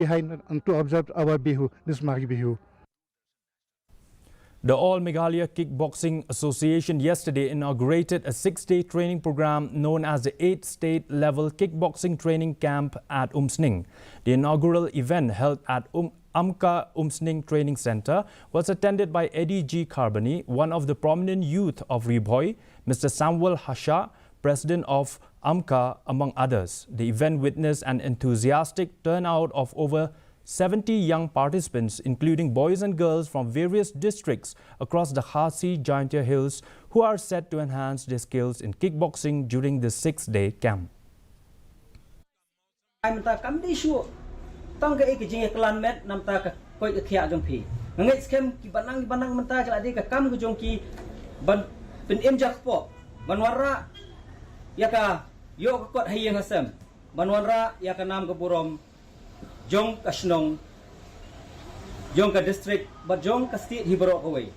behind and to observe our Bihu, this Magi Bihu. The All Meghalaya Kickboxing Association yesterday inaugurated a 6-day training program known as the 8th State Level Kickboxing Training Camp at Umsning. The inaugural event held at Amka Umsning Training Center was attended by Eddie G. Carboni, one of the prominent youth of Riboy, Mr. Samuel Hasha, president of Amka, among others. The event witnessed an enthusiastic turnout of over 70 young participants, including boys and girls from various districts across the Khasi Jaintia Hills, who are set to enhance their skills in kickboxing during the 6-day camp. Jong ka Ashnong, Jong ka District, but Jong ka State Hibarok away.